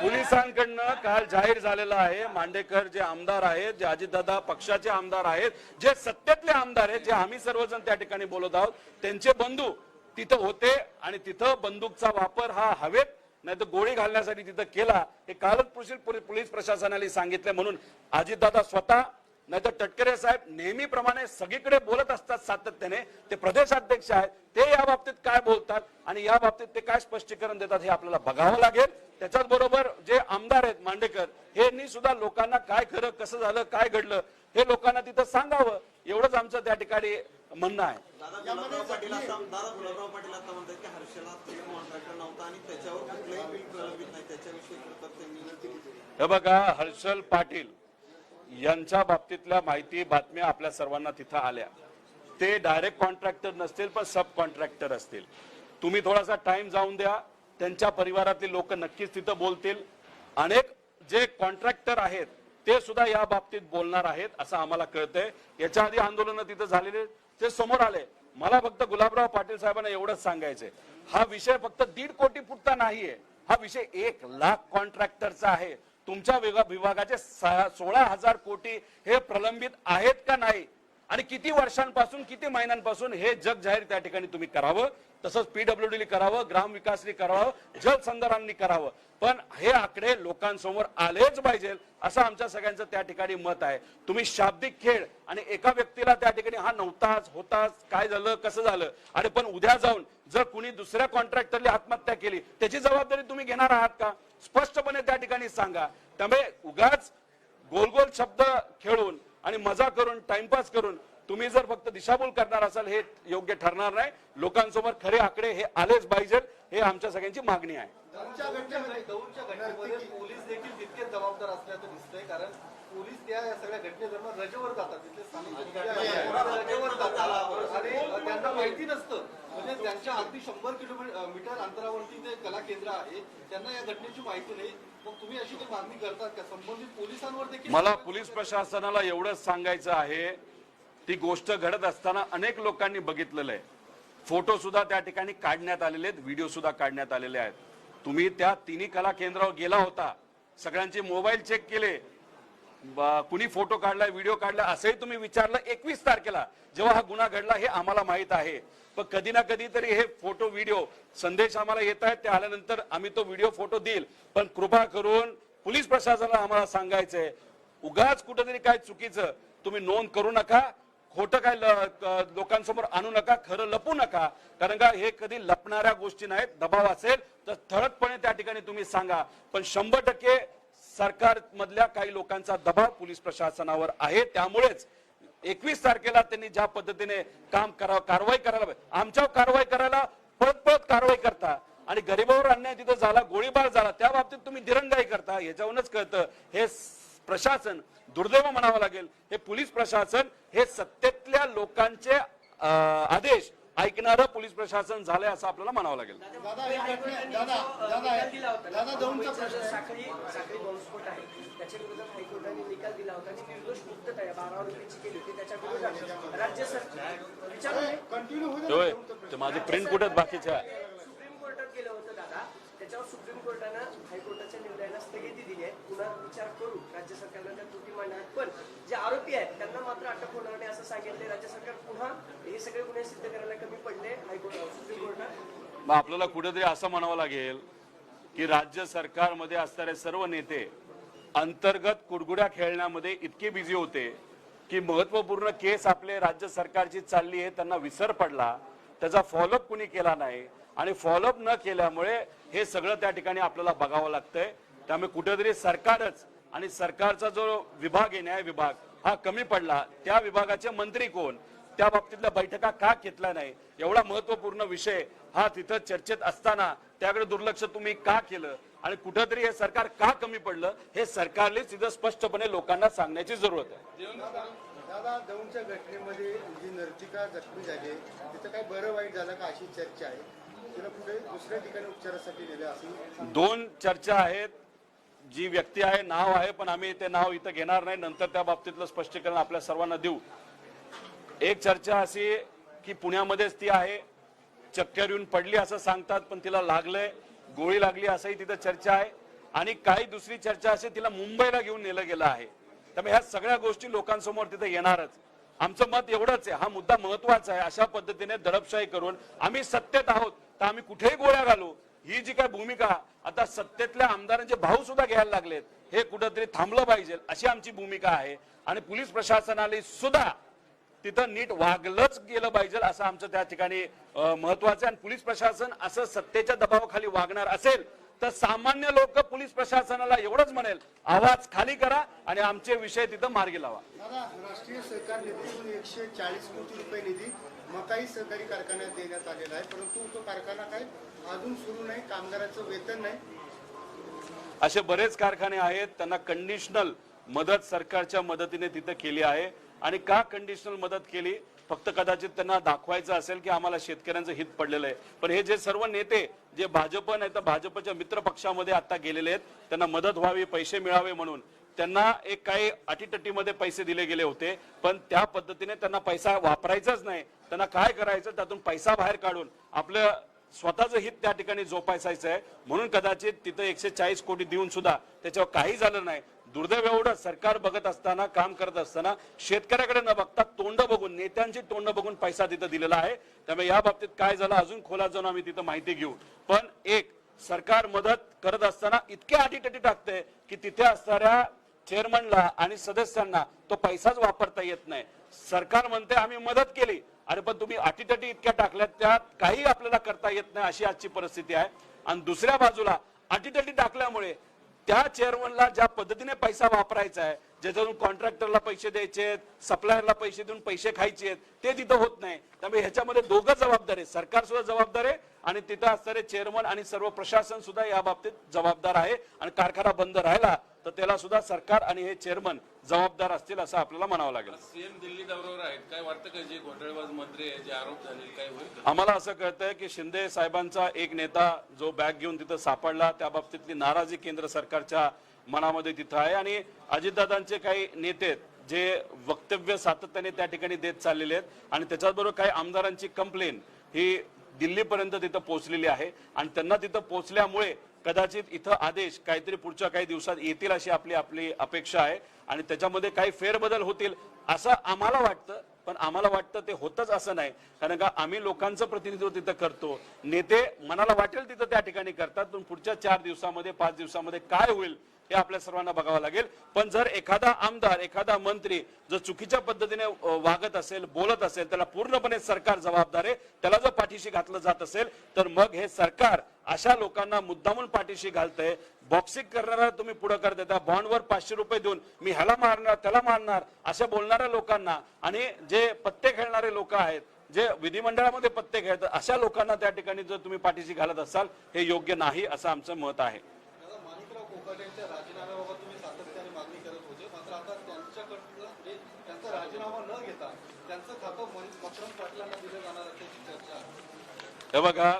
पोलिसांकडनं काल जाहीर झालेलं आहे. मांडेकर जे आमदार आहेत, जे अजितदादा पक्षाचे आमदार आहेत, जे सत्तेतले आमदार आहेत, जे आम्ही सर्वजण त्या ठिकाणी बोलत आहोत, त्यांचे बंधू तिथं होते आणि तिथं बंदूकचा वापर हा हवेत नाही तर गोळी घालण्यासाठी तिथं केला. हे कालच पोलीस प्रशासनाने सांगितले. म्हणून अजितदादा स्वतः नाही तर तटकरे साहेब नेहमीप्रमाणे सगळीकडे बोलत असतात सातत्याने. ते प्रदेशाध्यक्ष आहेत, ते या बाबतीत काय बोलतात आणि या बाबतीत ते काय स्पष्टीकरण देतात हे आपल्याला बघावं लागेल. त्याच्याच बरोबर जे आमदार आहेत मांडेकर यांनी सुद्धा लोकांना काय खरं कसं झालं काय घडलं हे लोकांना तिथं सांगावं, एवढंच आमचं त्या ठिकाणी म्हणणं आहे. गुलाबराव पाटील आता म्हणतात की हर्षला कॉन्ट्रॅक्टर नव्हता आणि त्याच्यावर कुठलंही बिल प्रलंबित नाही, त्याच्याविषयी त्यांनी हे बघा, हर्षल पाटील यांच्या बाबतीतल्या माहिती बातम्या आपल्या सर्वांना तिथं आल्या. ते डायरेक्ट कॉन्ट्रॅक्टर नसतील पण सब कॉन्ट्रॅक्टर असतील. तुम्ही थोडासा टाइम जाऊन द्या, त्यांच्या परिवारातले लोक नक्कीच तिथं बोलतील. अनेक जे कॉन्ट्रॅक्टर आहेत ते सुद्धा या बाबतीत बोलणार आहेत असं आम्हाला कळतंय. याच्या आधी आंदोलन तिथं झालेले ते समोर आले. मला फक्त गुलाबराव पाटील साहेबांना एवढंच सांगायचंय, हा विषय फक्त 1.5 कोटी पुरता नाहीये, हा विषय 1 लाख कॉन्ट्रॅक्टरचा आहे. तुमच्या विभागाचे 16,000 कोटी हे प्रलंबित आहेत का नाही आणि किती वर्षांपासून किती महिन्यांपासून हे जग जाहीर त्या ठिकाणी तुम्ही करावं. तसंच पीडब्ल्यूडी करावं, ग्रामविकासनी करावं, जलसंधारणांनी करावं. पण हे आकडे लोकांसमोर आलेच पाहिजे असं आमच्या सगळ्यांचं त्या ठिकाणी मत आहे. तुम्ही शाब्दिक खेळ आणि एका व्यक्तीला त्या ठिकाणी हा नव्हताच होताच काय झालं कसं झालं आणि पण उद्या जाऊन जर कुणी दुसऱ्या कॉन्ट्रॅक्टरने आत्महत्या केली त्याची जबाबदारी तुम्ही घेणार आहात का? स्पष्टपणे त्या ठिकाणी सांगा. त्यामुळे उगाच गोल गोल शब्द खेळून आणि मजा करून टाइमपास करून तुम्ही जर फक्त दिशाभूल करणार असाल हे योग्य ठरणार नाही. लोकांसमोर खरे आकडे हे आलेच पाहिजे, हे आमच्या सगळ्यांची मागणी आहे. दौंडच्या घटनेमध्ये पोलीस देखील तितकेच जबाबदार असल्याचं दिसतंय, कारण पोलीस त्या सगळ्या घटनेदरम्यान रजेवर जातात. तिथले स्थानिक रजेवर जातात आणि त्यांना माहिती नसतं. म्हणजे त्यांच्या अगदी 100 किलोमीटर अंतरावरती ते कला केंद्र आहे, त्यांना या घटनेची माहिती नाही. मग तुम्ही अशी काही मागणी करतात का संबंधित पोलिसांवर देखील? मला पोलीस प्रशासनाला एवढंच सांगायचं आहे, ती गोष्ट घडत असताना अनेक लोकांनी बघितलेलं आहे. फोटो सुद्धा त्या ठिकाणी काढण्यात आलेले आहेत, व्हिडिओ सुद्धा काढण्यात आलेले आहेत. तुम्ही त्या तिन्ही कला केंद्रावर गेला होता, सगळ्यांचे मोबाईल चेक केले, कुणी फोटो काढलाय व्हिडिओ काढला असंही तुम्ही विचारलं. 21 तारखेला जेव्हा हा गुन्हा घडला हे आम्हाला माहित आहे. पण कधी ना कधी तरी हे फोटो व्हिडिओ संदेश आम्हाला येत आहेत, ते आल्यानंतर आम्ही तो व्हिडिओ फोटो देईल. पण कृपा करून पोलीस प्रशासनाला आम्हाला सांगायचंय, उगाच कुठेतरी काय चुकीचं तुम्ही नोंद करू नका, खोटं काय लोकांसमोर आणू नका, खरं लपू नका. कारण का हे कधी लपणाऱ्या गोष्टी नाहीत. दबाव असेल तर ठळकपणे त्या ठिकाणी तुम्ही सांगा. पण 100% सरकार मधल्या काही लोकांचा दबाव पोलीस प्रशासनावर आहे. त्यामुळेच 21 तारखेला त्यांनी ज्या पद्धतीने काम करावं, कारवाई करायला, आमच्यावर कारवाई करायला पळत पळत कारवाई करता आणि गरिबावर अन्याय तिथं झाला, गोळीबार झाला, त्या बाबतीत तुम्ही दिरंगाई करता. याच्यावरूनच कळतं हे प्रशासन दुर्दैव म्हणावं लागेल. हे पोलीस प्रशासन हे सत्तेतल्या लोकांचे आदेश ऐकणारं पोलीस प्रशासन झालंय असं आपल्याला म्हणावं लागेल. दादा दौंडचा प्रश्न आहे. साखळी बॉम्बस्फोट आहे त्याच्या विरोधात हायकोर्टाने निकाल दिला होता आणि निर्दोष मुक्तता आहे 12 रुपयाची केली होती. त्याच्या विरोधात राज्य सरकार विचारले कंटिन्यू होय, ते माझे प्रिंट कुठे बाकीच्या सुप्रीम कोर्टात गेलं होतं दादा. त्याच्यावर सुप्रीम कोर्टानं हायकोर्टाच्या निर्णयाला स्थगिती दिली आहे. पुन्हा विचार करू, राज्य सरकारला त्या त्रुटी मांडणार. पण जे आरोपी आहेत त्यांना मात्र अटक होणार नाही असं सांगितले. राज्य सरकार पुन्हा हे सगळे गुन्हे सिद्ध करायला कमी पडले हायकोर्ट सुप्रीम कोर्टात. मग आपल्याला कुठेतरी असं म्हणावं लागेल की राज्य सरकारमध्ये असणारे सर्व नेते अंतर्गत कुरघुड्या खेळण्यामध्ये इतके बिझी होते की महत्वपूर्ण केस आपले राज्य सरकारची चालली आहे त्यांना विसर पडला, त्याचा फॉलोअप कुणी केला नाही आणि फॉलोअप न केल्यामुळे हे सगळं त्या ठिकाणी आपल्याला बघावं लागतंय. त्यामुळे कुठेतरी सरकारच आणि सरकारचा जो विभाग आहे न्याय विभाग हा कमी पडला, त्या विभागाचे मंत्री कोण, त्या बाबतीतल्या बैठका का घेतल्या नाही, एवढा महत्वपूर्ण विषय हा तिथं चर्चेत असताना त्याकडे दुर्लक्ष तुम्ही का केलं आणि कुठंतरी हे सरकार का कमी पडलं, हे सरकारने तिथं स्पष्टपणे लोकांना सांगण्याची जरूरत आहे. दादा, दौंडच्या घटनेमध्ये जी नर्तिका जखमी झाली तिथं काय बरं वाईट झालं का अशी चर्चा आहे, तिला कुठे दुसऱ्या ठिकाणी उपचारासाठी नेलं असं दोन चर्चा आहेत. जी व्यक्ती आहे, नाव आहे, पण आम्ही ते नाव इथं घेणार नाही, नंतर त्या बाबतीतलं स्पष्टीकरण आपल्या सर्वांना देऊ. एक चर्चा अशी की पुण्यामध्येच ती आहे, चक्कर येऊन पडली असं सांगतात, पण तिला लागलंय, गोळी लागली असंही तिथं चर्चा आहे. आणि काही दुसरी चर्चा अशी तिला मुंबईला घेऊन नेलं गेलं आहे. त्यामुळे ह्या सगळ्या गोष्टी लोकांसमोर तिथे येणारच. आमचं मत एवढंच आहे, हा मुद्दा महत्वाचा आहे. अशा पद्धतीने दडपशाही करून आम्ही सत्तेत आहोत तर आम्ही कुठेही गोळ्या घालू, ही जी काय भूमिका आता सत्तेतल्या आमदारांचे भाऊ सुद्धा घ्यायला लागलेत, हे कुठंतरी थांबलं पाहिजे अशी आमची भूमिका आहे. आणि पोलीस प्रशासनाने सुद्धा तिथं नीट वागलंच गेलं पाहिजे असं आमचं त्या ठिकाणी महत्वाचं आहे. आणि पोलीस प्रशासन असं सत्तेच्या दबावाखाली वागणार असेल तर सामान्य लोक पोलीस प्रशासनाला एवढंच म्हणेल, आवाज खाली करा आणि आमचे विषय तिथं मार्गी लावा. दादा, राष्ट्रीय सहकार निधीतून 140 कोटी रुपये निधी मकाई सहकारी कारखान्यात देण्यात आलेला आहे, परंतु तो कारखाना काय अजून सुरू नाही, कामगारांचं वेतन नाही. असे बरेच कारखाने आहेत, त्यांना कंडिशनल मदत सरकारच्या मदतीने तिथं केली आहे. आणि का कंडिशनल मदत केली, फक्त कदाचित त्यांना दाखवायचं असेल की आम्हाला शेतकऱ्यांचं हित पडलेलं आहे. पण हे जे सर्व नेते जे भाजप नाही तर भाजपच्या मित्र पक्षामध्ये आता गेलेले आहेत, त्यांना मदत व्हावी, पैसे मिळावे म्हणून त्यांना एक काही अटीतटीमध्ये पैसे दिले गेले होते, पण त्या पद्धतीने त्यांना पैसा वापरायचाच नाही. त्यांना काय करायचं, त्यातून पैसा बाहेर काढून आपलं स्वतःचं हित त्या ठिकाणी जोपासायचं आहे. म्हणून कदाचित तिथं 140 कोटी देऊन सुद्धा त्याच्यावर काही झालं नाही. दुर्दैव एवढं, सरकार बघत असताना, काम करत असताना शेतकऱ्याकडे न बघता तोंड बघून, नेत्यांची तोंड बघून पैसा तिथं दिलेला आहे. त्यामुळे या बाबतीत काय झालं अजून खोलात जाऊन आम्ही तिथं माहिती घेऊ. पण एक, सरकार मदत करत असताना इतके अटीतटी टाकते की तिथे असणाऱ्या चेअरमनला आणि सदस्यांना तो पैसाच वापरता येत नाही. सरकार म्हणते आम्ही मदत केली, अरे पण तुम्ही अटीतटी इतक्या टाकल्यात, त्यात काही आपल्याला करता येत नाही, अशी आजची परिस्थिती आहे. आणि दुसऱ्या बाजूला अटीतटी टाकल्यामुळे त्या चेअरमनला ज्या पद्धतीने पैसा वापरायचा आहे, ज्याच्यातून कॉन्ट्रॅक्टरला पैसे द्यायचे, सप्लायरला पैसे देऊन पैसे खायचे, ते तिथं होत नाही. त्यामुळे ह्याच्यामध्ये दोघं जबाबदार आहे, सरकार सुद्धा जबाबदार आहे आणि तिथं असणारे चेअरमन आणि सर्व प्रशासन सुद्धा या बाबतीत जबाबदार आहे. आणि कारखाना बंद राहिला तर त्याला सुद्धा सरकार आणि हे चेअरमन जबाबदार असतील असं आपल्याला म्हणावं लागेल. सीएम दिल्ली दौऱ्यावर आहेत, काय वाटतं का जे घोटाळेबाज मंत्री आहे, जे आरोप झाले, काय होईल? आम्हाला असं कळतंय की शिंदे साहेबांचा एक नेता जो बॅग घेऊन तिथं सापडला, त्या बाबतीतली नाराजी केंद्र सरकारच्या मनामध्ये तिथं आहे. आणि अजितदादांचे काही नेते जे वक्तव्य सातत्याने त्या ठिकाणी देत चाललेले आहेत आणि त्याच्याबरोबर काही आमदारांची कंप्लेन ही दिल्लीपर्यंत तिथं पोहोचलेली आहे. आणि त्यांना तिथं पोहोचल्यामुळे कदाचित इथं आदेश काहीतरी पुढच्या काही दिवसात येतील अशी आपली अपेक्षा आहे. आणि त्याच्यामध्ये काही फेरबदल होतील असं आम्हाला वाटतं, पण आम्हाला वाटतं ते होतच असं नाही. कारण का आम्ही लोकांचं प्रतिनिधित्व तिथं करतो, नेते मनाला वाटेल तिथं त्या ठिकाणी करतात. पण पुढच्या 4 दिवसामध्ये 5 दिवसामध्ये काय होईल हे आपल्या सर्वांना बघावं लागेल. पण जर एखादा आमदार, एखादा मंत्री जर चुकीच्या पद्धतीने वागत असेल, बोलत असेल, त्याला पूर्णपणे सरकार जबाबदार आहे. त्याला जर पाठीशी घातलं जात असेल तर मग हे सरकार अशा लोकांना मुद्दामून पाठीशी घालतंय. बॉक्सिंग करणारा तुम्ही पुढे कर देता, बॉन्डवर 500 रुपये देऊन मी ह्याला मारणार त्याला मारणार अशा बोलणाऱ्या लोकांना, आणि जे पत्ते खेळणारे लोक आहेत, जे विधिमंडळामध्ये पत्ते खेळतात, अशा लोकांना त्या ठिकाणी जर तुम्ही पाठीशी घालत असाल हे योग्य नाही असं आमचं मत आहे. माणिकराव कोकाटेंच्या राजीनाम्याबाबत तुम्ही सातत्याने मागणी करत होते, मात्र आता त्यांच्याकडनं म्हणजे त्यांचा राजीनामा न घेता त्यांचं खातं मकरंद पाटलांना दिलं जाणार असल्याची चर्चा आहे. हे बघा,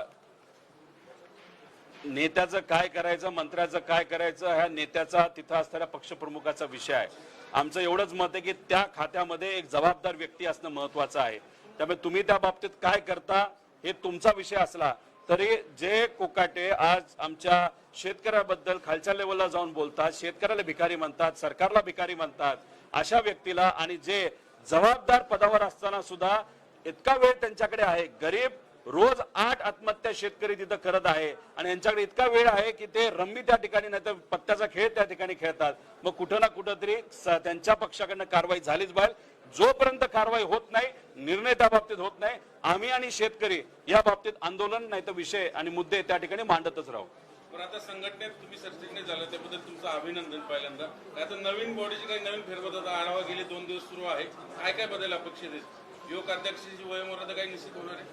नेत्याचं काय करायचं, मंत्र्याचं काय करायचं, ह्या नेत्याचा तिथं असणाऱ्या पक्षप्रमुखाचा विषय आहे. आमचं एवढंच मत आहे की त्या खात्यामध्ये एक जबाबदार व्यक्ती असणं महत्वाचं आहे. त्यामुळे तुम्ही त्या बाबतीत काय करता हे तुमचा विषय असला तरी जे कोकाटे आज आमच्या शेतकऱ्याबद्दल खालच्या लेवलला जाऊन बोलतात, शेतकऱ्याला भिकारी म्हणतात, सरकारला भिकारी म्हणतात, अशा व्यक्तीला, आणि जे जबाबदार पदावर असताना सुद्धा इतका वेळ त्यांच्याकडे आहे, गरीब रोज 8 आत्महत्या शेतकरी तिथं करत आहे आणि यांच्याकडे इतका वेळ आहे की ते रम्मी त्या ठिकाणी नाही तर पत्त्याचा खेळ त्या ठिकाणी खेळतात. मग कुठं ना कुठंतरी त्यांच्या पक्षाकडनं कारवाई झालीच पाहिजे. जोपर्यंत कारवाई होत नाही, निर्णय त्या बाबतीत होत नाही, आम्ही आणि शेतकरी या बाबतीत आंदोलन नाही तर विषय आणि मुद्दे त्या ठिकाणी मांडतच राहू. पण आता संघटनेत तुम्ही सरचिटणीस झाला त्याबद्दल तुमचं अभिनंदन पहिल्यांदा. आता नवीन बॉडीची काही नवीन फेरबदल आढावा गेले 2 दिवस सुरू आहे, काय काय बदल अपेक्षित आहेत? युवक अध्यक्षाची वयोमर्यादा काही निश्चित होणार आहे?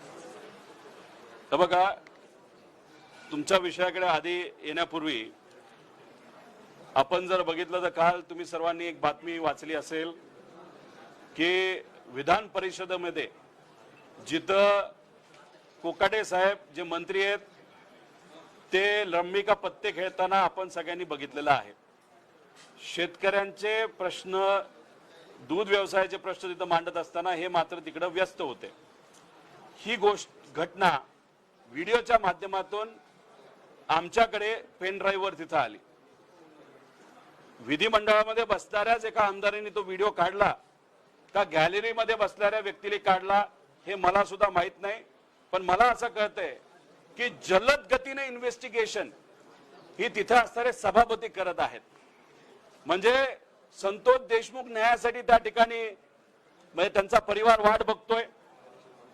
तर बघा, तुमच्या विषयाकडे आधी येण्यापूर्वी आपण जर बघितलं तर काल तुम्ही सर्वांनी एक बातमी वाचली असेल की विधान परिषदेमध्ये जिथं कोकाटे साहेब जे मंत्री आहेत ते रम्मी का पत्ते खेळताना आपण सगळ्यांनी बघितलेलं आहे. शेतकऱ्यांचे प्रश्न, दूध व्यवसायाचे प्रश्न तिथं मांडत असताना हे मात्र तिकडं व्यस्त होते. ही घटना व्हिडिओच्या माध्यमातून आमच्याकडे पेन ड्राईव्हवर तिथं आली. विधिमंडळामध्ये बसणाऱ्याच एका आमदारांनी तो व्हिडिओ काढला का गॅलरीमध्ये बसणाऱ्या व्यक्तीने काढला हे मला सुद्धा माहित नाही. पण मला असं कळतंय की जलद गतीने इन्व्हेस्टिगेशन ही तिथे असणारे सभापती करत आहेत. म्हणजे संतोष देशमुख न्यायासाठी त्या ठिकाणी म्हणजे त्यांचा परिवार वाट बघतोय,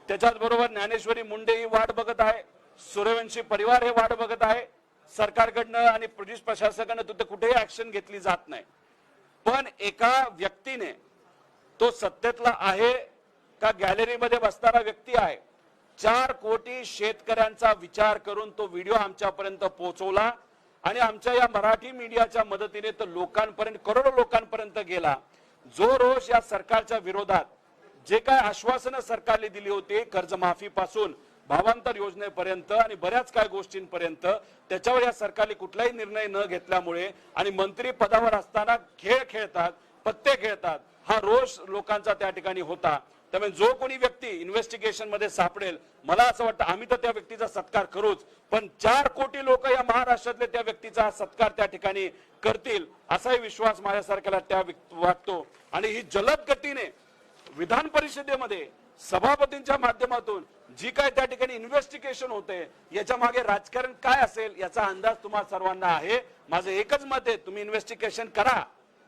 त्याच्याच बरोबर ज्ञानेश्वरी मुंडे ही वाट बघत आहे, सूर्यवंशी परिवार हे वाट बघत आहे. सरकारकडनं आणि पोलीस प्रशासनाकडनं तिथे कुठेही ऍक्शन घेतली जात नाही. पण एका व्यक्तीने, तो सत्तेतला आहे का गॅलरीमध्ये बसणारा व्यक्ती आहे, 4 कोटी शेतकऱ्यांचा विचार करून तो व्हिडिओ आमच्यापर्यंत पोहोचवला आणि आमच्या या मराठी मीडियाच्या मदतीने तो लोकांपर्यंत, करोडो लोकांपर्यंत गेला. जो रोष या सरकारच्या विरोधात जे काय आश्वासनं सरकारने दिली होती, कर्जमाफीपासून भावांतर योजनेपर्यंत आणि बऱ्याच काय गोष्टींपर्यंत, त्याच्यावर या सरकारने कुठलाही निर्णय न घेतल्यामुळे आणि मंत्री पदावर असताना खेळ खेळतात, पत्ते खेळतात, हा रोष लोकांचा त्या ठिकाणी होता. त्यामुळे जो कोणी व्यक्ती इन्व्हेस्टिगेशन मध्ये सापडेल, मला असं वाटतं आम्ही तर त्या व्यक्तीचा सत्कार करूच, पण 4 कोटी लोक या महाराष्ट्रातले त्या व्यक्तीचा सत्कार त्या ठिकाणी करतील असाही विश्वास माझ्यासारख्याला त्या वाटतो. आणि ही जलद गतीने विधान परिषदेमध्ये सभापतींच्या माध्यमातून जी काय त्या ठिकाणी इन्व्हेस्टिगेशन होते, याच्या मागे राजकारण काय असेल याचा अंदाज तुम्हाला सर्वांना आहे. माझं एकच मत आहे, तुम्ही इन्व्हेस्टिगेशन करा,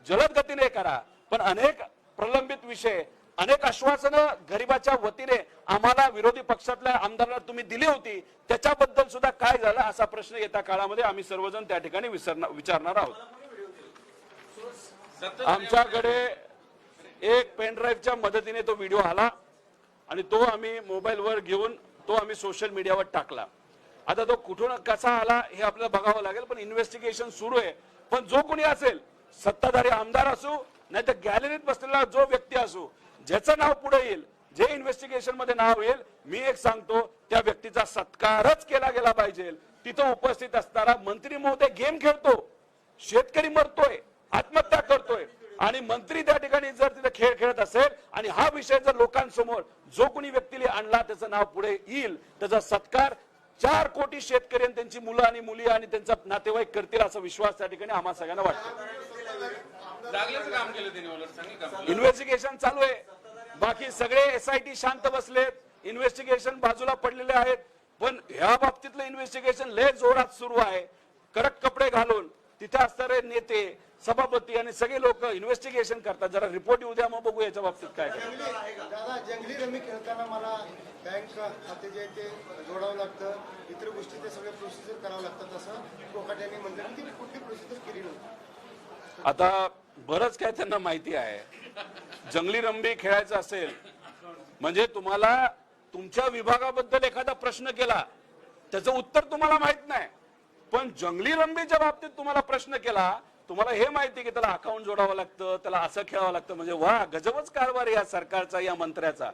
जलद गतीने करा, पण अनेक प्रलंबित विषय, अनेक आश्वासनं गरिबाच्या वतीने आम्हाला विरोधी पक्षातल्या आमदारांना तुम्ही दिली होती, त्याच्याबद्दल सुद्धा काय झालं असा प्रश्न येत्या काळामध्ये आम्ही सर्वजण त्या ठिकाणी विचारणार आहोत. आमच्याकडे एक पेन ड्राईव्हच्या मदतीने तो व्हिडिओ आला आणि तो आम्ही मोबाईलवर घेऊन तो आम्ही सोशल मीडियावर टाकला. आता तो कुठून कसा आला हे आपल्याला बघावं लागेल, पण इन्व्हेस्टिगेशन सुरू आहे. पण जो कोणी असेल, सत्ताधारी आमदार असो नाही तर गॅलरीत बसलेला जो व्यक्ती असो, ज्याचं नाव पुढे येईल, जे इन्व्हेस्टिगेशन मध्ये नाव येईल, मी एक सांगतो, त्या व्यक्तीचा सत्कारच केला गेला पाहिजे. तिथं उपस्थित असणारा मंत्री महोदय गेम खेळतो, शेतकरी मरतोय, आत्महत्या करतोय आणि मंत्री त्या ठिकाणी जर तिथे खेळ खेळत असेल आणि हा विषय जर लोकांसमोर जो कोणी व्यक्तीने आणला त्याचं नाव पुढे येईल, त्याचा सत्कार 4 कोटी शेतकरी आणि त्यांची मुलं आणि मुली आणि त्यांचा नातेवाईक करतील असा विश्वास त्या ठिकाणी आम्हा सगळ्यांना वाटतो. काम केलं त्यांनी, उलट चांगली काम. इन्व्हेस्टिगेशन चालू आहे, बाकी सगळे SIT शांत बसलेत, इन्व्हेस्टिगेशन बाजूला पडलेले आहेत. पण ह्या बाबतीतलं इन्व्हेस्टिगेशन लय जोरात सुरू आहे. कडक कपडे घालून तिथे असणारे नेते, सभापती आणि सगळे लोक इन्व्हेस्टिगेशन करतात. जरा रिपोर्ट येऊ द्या, मग बघू याच्या बाबतीत काय. दादा, जंगली रमी खेळताना मला बँक खाते जे ते जोडावं लागतं, इतर गोष्टी ते सगळे प्रोसिजर करावं लागतात असं कोकाट्यांनी म्हणलं. ती कुठली प्रोसिजर केली नव्हती. आता बरंच काय त्यांना माहिती आहे. जंगली रंबी खेळायचं असेल म्हणजे तुम्हाला तुमच्या विभागाबद्दल एखादा प्रश्न केला, त्याचं उत्तर तुम्हाला माहित नाही, पण जंगली रंबीच्या बाबतीत तुम्हाला प्रश्न केला, तुम्हाला हे माहिती की त्याला अकाउंट जोडावं लागतं, त्याला असं खेळावं लागतं. म्हणजे वा, गजबच कारभार या सरकारचा, या मंत्र्याचा.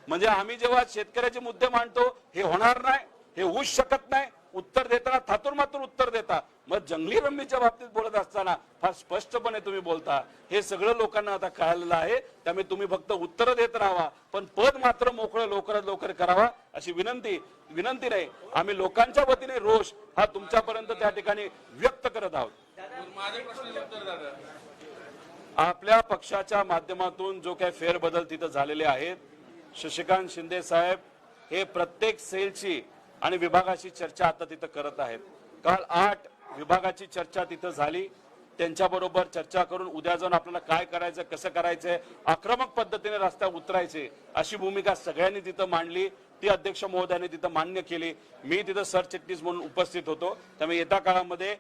म्हणजे आम्ही जेव्हा शेतकऱ्याचे मुद्दे मांडतो, हे होणार नाही, हे होऊच शकत नाही, उत्तर देताना थातूर मातूर उत्तर देता. मग जंगली रंबीच्या बाबतीत बोलत असताना फार स्पष्टपणे तुम्ही बोलता. हे सगळं लोकांना आता कळलेलं आहे. त्यामुळे तुम्ही फक्त उत्तर देत राहावा, पण पद मात्र मोकळं लवकरात लवकर करावा अशी विनंती नाही, आम्ही लोकांच्या वतीने रोष हा तुमच्यापर्यंत त्या ठिकाणी व्यक्त करत आहोत. माझ्या प्रश्नाचं उत्तर दादा. आपल्या पक्षाच्या माध्यमातून जो काही फेरबदल तिथं झालेले आहेत, शशिकांत शिंदे साहेब हे प्रत्येक सेलची आणि विभागाची चर्चा आता तिथं करत आहेत. काल 8 विभागाची चर्चा तिथं झाली. त्यांच्याबरोबर चर्चा करून उद्या जाऊन आपल्याला काय करायचं, कसं करायचंय, आक्रमक पद्धतीने रस्त्यावर उतरायचे अशी भूमिका सगळ्यांनी तिथं मांडली. ती अध्यक्ष महोदयाने तिथं मान्य केली. मी तिथं सरचिटणीस म्हणून उपस्थित होतो. त्यामुळे येत्या काळामध्ये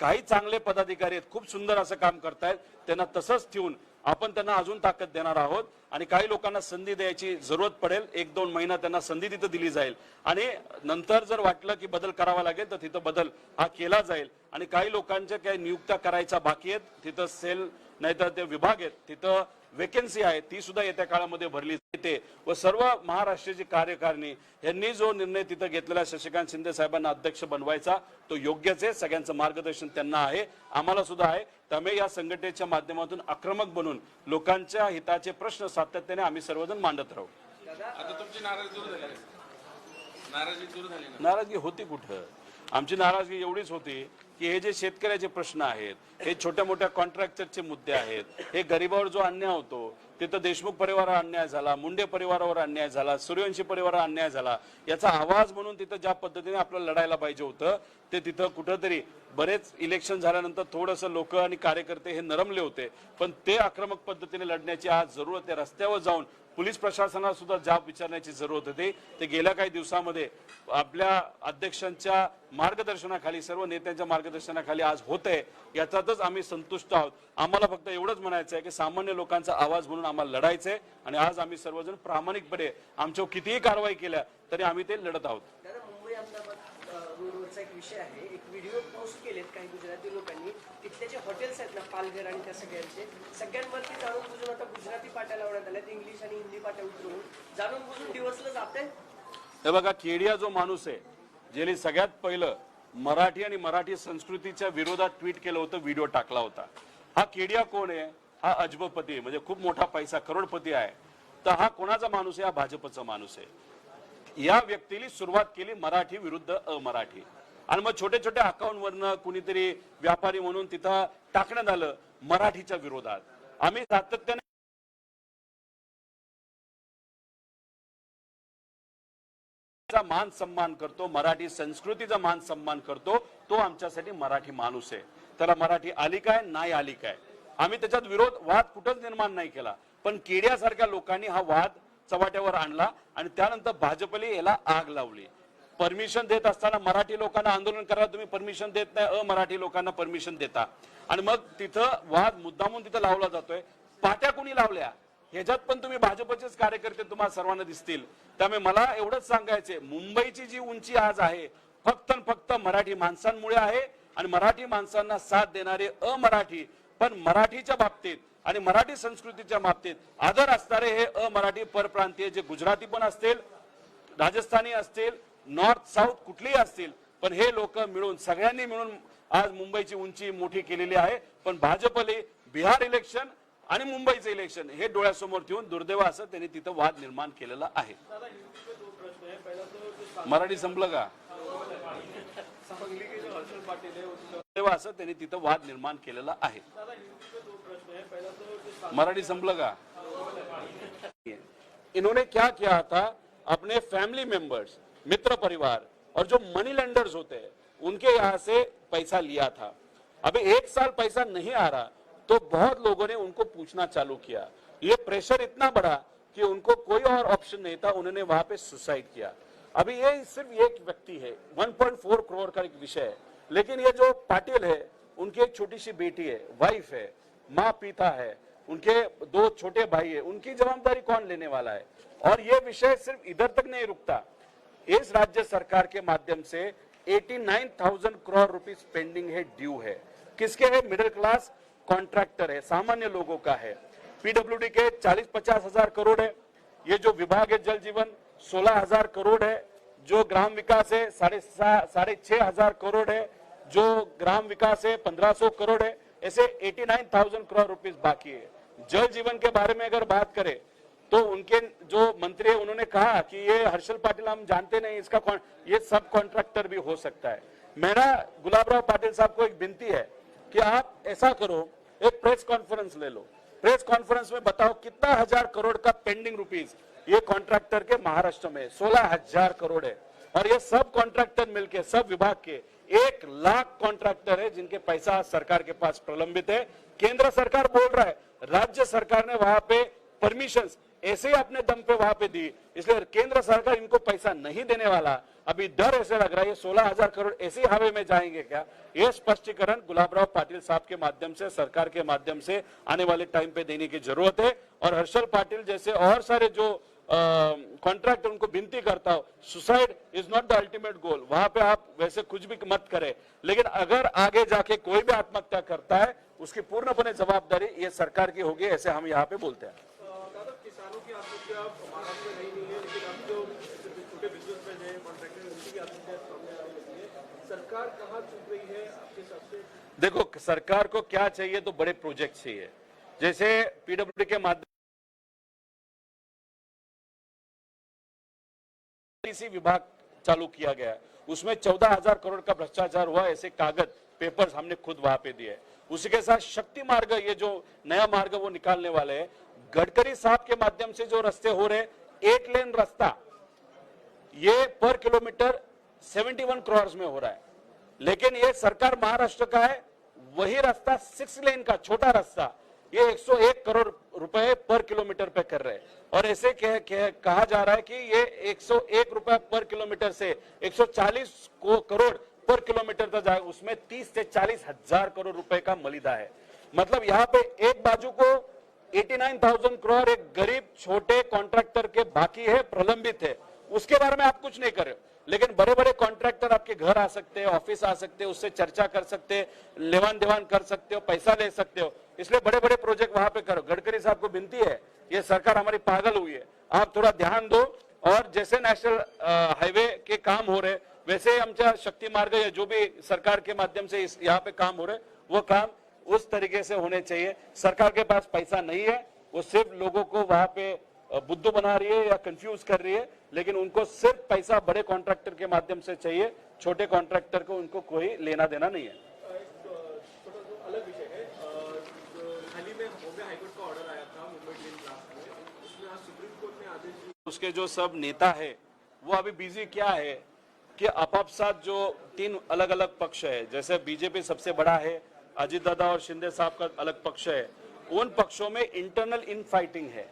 काही चांगले पदाधिकारी आहेत, खूप सुंदर असं काम करतायत, त्यांना तसंच ठेवून आपण त्यांना अजून ताकद देणार आहोत आणि काही लोकांना संधी द्यायची जरूरत पडेल. 1-2 महिना त्यांना संधी तिथं दिली जाईल आणि नंतर जर वाटलं की बदल करावा लागेल तर तिथं बदल हा केला जाईल. आणि काही लोकांच्या काही नियुक्त्या करायच्या बाकी आहेत, तिथं सेल नाहीतर ते विभाग आहेत, तिथं वेकेन्सी आहे, ती सुद्धा येत्या काळामध्ये भरली जाते. व सर्व महाराष्ट्राची कार्यकारिणी यांनी जो निर्णय तिथं घेतलेला शशिकांत शिंदे साहेबांना अध्यक्ष बनवायचा तो योग्यच आहे. सगळ्यांचं मार्गदर्शन त्यांना आहे, आम्हाला सुद्धा आहे. त्यामुळे या संघटनेच्या माध्यमातून आक्रमक बनून लोकांच्या हिताचे प्रश्न सातत्याने आम्ही सर्वजण मांडत राहू. आता तुमची नाराजी दूर झाली का? नाराजी दूर झाली ना? नाराजगी होती कुठं? आमची नाराजगी एवढीच होती की हे जे शेतकऱ्याचे प्रश्न आहेत, हे छोट्या मोठ्या कॉन्ट्रॅक्टरचे मुद्दे आहेत, हे गरीबावर जो अन्याय होतो, तिथं देशमुख परिवारावर अन्याय झाला, मुंडे परिवारावर अन्याय झाला, सूर्यवंशी परिवारावर अन्याय झाला, याचा आवाज म्हणून तिथं ज्या पद्धतीने आपल्याला लढायला पाहिजे होतं ते तिथं कुठंतरी बरेच इलेक्शन झाल्यानंतर थोडंसं लोक आणि कार्यकर्ते हे नरमले होते. पण ते आक्रमक पद्धतीने लढण्याची आज जरूरत आहे. रस्त्यावर जाऊन पोलीस प्रशासनाला सुद्धा जाब विचारण्याची जरूरत होती. ते गेल्या काही दिवसामध्ये आपल्या अध्यक्षांच्या मार्गदर्शनाखाली, सर्व नेत्यांच्या मार्गदर्शनाखाली आज होतंय, याच्यातच आम्ही संतुष्ट आहोत. आम्हाला फक्त एवढंच म्हणायचं आहे की सामान्य लोकांचा आवाज म्हणून आम्हाला लढायचंय आणि आज आम्ही सर्वजण प्रामाणिकपणे आमच्यावर कितीही कारवाई केल्या तरी आम्ही ते लढत आहोत. दादा, मुंबई अहमदाबाद रोडवरचा एक विषय आहे. एक व्हिडिओ पोस्ट केलेत काही गुजराती लोकांनी. तिथले जे हॉटेल्स आहेत ना, पालघर आणि त्या सगळ्यांवरती जाणून बुजून आता गुजराती पाट्या लावण्यात आल्यात, इंग्लिश आणि हिंदी पाट्या उतरवून जाणून बुजून डिवचलं जात आहे. हे बघा, केडिया जो माणूस आहे, ज्याने सगळ्यात पहिलं मराठी आणि मराठी संस्कृतीच्या विरोधात ट्विट केलं होतं, व्हिडिओ टाकला होता. हा केडिया कोण आहे? हा अजबपती, म्हणजे खूप मोठा पैसा, करोडपती आहे. तर हा कोणाचा माणूस आहे? हा भाजपचा माणूस आहे. या व्यक्तीने सुरुवात केली मराठी विरुद्ध अमराठी आणि मग छोटे छोटे अकाउंटवरनं कुणीतरी व्यापारी म्हणून तिथं टाकण्यात आलं मराठीच्या विरोधात. आम्ही सातत्याने मान सन्मान करतो, मराठी संस्कृतीचा मान सन्मान करतो. तो आमच्यासाठी मराठी माणूस आहे. त्याला मराठी आली काय, नाही आली काय, आम्ही त्याच्यात वाद कुठंच निर्माण नाही केला. पण केडियासारख्या लोकांनी हा वाद चव्हाट्यावर आणला आणि त्यानंतर भाजपने याला आग लावली. परमिशन देत असताना मराठी लोकांना आंदोलन करायला तुम्ही परमिशन देत नाही, अमराठी लोकांना परमिशन देता आणि मग तिथं वाद मुद्दामून तिथं लावला जातोय. पाट्या कोणी लावल्या ह्याच्यात पण तुम्ही भाजपचेच कार्यकर्ते तुम्हाला सर्वांना दिसतील. त्यामुळे मला एवढंच सांगायचंय, मुंबईची जी उंची आज आहे फक्त फक्त मराठी माणसांमुळे आहे आणि मराठी माणसांना साथ देणारे अमराठी, पण मराठीच्या बाबतीत आणि मराठी संस्कृतीच्या बाबतीत आदर असणारे हे अमराठी परप्रांतीय, जे गुजराती पण असतील, राजस्थानी असतील, नॉर्थ साऊथ कुठलेही असतील, पण हे लोक मिळून, सगळ्यांनी मिळून आज मुंबईची उंची मोठी केलेली आहे. पण भाजपने बिहार इलेक्शन आणि मुंबईचं इलेक्शन हे डोळ्यासमोर ठेवून दुर्दैव असं त्यांनी तिथं वाद निर्माण केलेला आहे. मराठी संपलं का? दुर्दैव असं त्यांनी तिथं वाद निर्माण केलेला आहे. मराठी संपलं का? इन्होंने क्या किया था, अपने फैमिली मेंबर्स, मित्र परिवार और जो मनी लेंडर्स होते हैं उनके यहाँ से पैसा लिया था. अभी 1 साल पैसा नहीं आ रहा तो बहुत लोगों ने उनको पूछना चालू किया. ये प्रेशर इतना बढ़ा कि उनको कोई और ऑप्शन नहीं था, उन्होंने वहां पे सुसाइड किया. अभी ये सिर्फ एक व्यक्ति है, 1.4 करोड़ का एक विषय है, लेकिन ये जो पाटिल है उनकी एक छोटी सी बेटी है, वाइफ है, माँ पिता है, उनके 2 छोटे भाई है, उनकी जवाबदारी कौन लेने वाला है? और ये विषय सिर्फ इधर तक नहीं रुकता. इस राज्य सरकार के माध्यम से 89,000 करोड़ रुपीस पेंडिंग है, ड्यू है. किसके है? मिडिल क्लास कॉन्ट्रैक्टर है, सामान्य लोगों का है. पीडब्ल्यूडी के 40-50 हजार करोड़ है. ये जो विभाग है जल जीवन 16,000 करोड़ है. जो ग्राम विकास है 6,500 करोड़ है. जो ग्राम विकास है 1,500 करोड़ है. ऐसे 89,000 करोड़ रुपीस बाकी है. जल जीवन के बारे में अगर बात करें तो उनके जो मंत्री है उन्होंने कहा कि ये हर्षल पाटिल हम जानते नहीं, इसका ये सब कॉन्ट्रैक्टर भी हो सकता है. मेरा गुलाबराव पाटिल साहब को एक विनती है कि आप ऐसा करो, एक प्रेस कॉन्फ्रेंस ले लो, प्रेस कॉन्फ्रेंस में बताओ कितना 1,000 करोड़ का पेंडिंग रुपीस ये कॉन्ट्रैक्टर के महाराष्ट्र में 16,000 करोड़ है. और ये सब कॉन्ट्रैक्टर मिलके, सब विभाग के 1 लाख कॉन्ट्रैक्टर है जिनके पैसा सरकार के पास प्रलंबित है। केंद्र सरकार बोल रहा है, राज्य सरकार ने वहां पे परमिशन ऐसे ही अपने दम पे वहां पे दी, इसलिए केंद्र सरकार इनको पैसा नहीं देने वाला। अभी डर ऐसे लग रहा है ये 16,000 करोड़ ऐसे ही हवा में जाएंगे क्या? ये स्पष्टीकरण गुलाबराव पाटिल साहब के माध्यम से, सरकार के माध्यम से आने वाले टाइम पे देने की जरूरत है। और हर्षल पाटिल जैसे और सारे जो कॉन्ट्रैक्ट उनको विनती करता हूं, suicide is not the ultimate goal. वहां पे आप वैसे कुछ भी मत करें, लेकिन अगर आगे जाके कोई भी आत्महत्या करता है उसकी पूर्णपणे जवाबदारी ये सरकार की होगी, ऐसे हम यहाँ पे बोलते हैं। दादा, किसानों की आत्महत्या महाराष्ट्र में नहीं है, लेकिन अब जो छोटे बिजनेसमैन हैं, कॉन्ट्रैक्टर हैं, उनकी आत्महत्या सामने आ रही है। सरकार कहाँ चुप रही है आपके हिसाब से? देखो, सरकार को क्या चाहिए, तो बड़े प्रोजेक्ट चाहिए। जैसे पीडब्ल्यूडी के माध्यम से विभाग चालू किया गया है, उसमें 14,000 करोड़ का भ्रष्टाचार हुआ, ऐसे कागज पेपर्स हमने खुद वहां पे दिए। उसी के साथ शक्ति मार्ग, ये जो नया मार्ग वो निकालने वाले हैं। गडकरी साहब के माध्यम से जो रास्ते हो रहे, 8 लेन रास्ता, ये पर किलोमीटर 71 करोड़ में हो रहा है, लेकिन ये सरकार महाराष्ट्र का है, वही रास्ता 6 लेन का छोटा रास्ता ये 101 करोड़ रुपए पर किलोमीटर पे कर रहे हैं। और ऐसे कहा जा रहा है कि ये 101 रुपए पर किलोमीटर से 140 करोड़ पर किलोमीटर तक जाएगा, उसमें 30 से 40 हजार करोड़ रुपए का मलिदा है। मतलब यहाँ पे एक बाजू को 89,000 करोड़ एक गरीब छोटे कॉन्ट्रैक्टर के बाकी है, प्रलंबित है, उसके बारे में आप कुछ नहीं कर रहे हो। लेकिन बड़े बड़े कॉन्ट्रैक्टर आपके घर आ सकते हैं, ऑफिस आ सकते हैं, उससे चर्चा कर सकते हैं, लेवान देवान कर सकते हो, पैसा ले सकते हो, इसलिए बड़े बड़े प्रोजेक्ट वहां पे करो। गडकरी साहब को विनती है, ये सरकार हमारी पागल हुई है, आप थोड़ा ध्यान दो। और जैसे नेशनल हाईवे के काम हो रहे, वैसे आमच्या शक्ति मार्ग या जो भी सरकार के माध्यम से यहाँ पे काम हो रहे, वो काम उस तरीके से होने चाहिए। सरकार के पास पैसा नहीं है, वो सिर्फ लोगों को वहां पे बुद्धू बना रही है या कंफ्यूज कर रही है, लेकिन उनको सिर्फ पैसा बड़े कॉन्ट्रैक्टर के माध्यम से चाहिए, छोटे कॉन्ट्रैक्टर को उनको कोई लेना देना नहीं है। छोटा जो अलग विषय है, हाल ही में बॉम्बे हाईकोर्ट का ऑर्डर आया था मुंबई ट्रेन ब्लास्ट में, उसमें आज सुप्रीम कोर्ट ने आदेश दिया। उसके जो सब नेता है वो अभी बिजी क्या है कि आपसात जो 3 अलग अलग पक्ष है, जैसे बीजेपी सबसे बड़ा है, अजित दादा और शिंदे साहब का अलग पक्ष है, उन पक्षों में इंटरनल इन फाइटिंग है,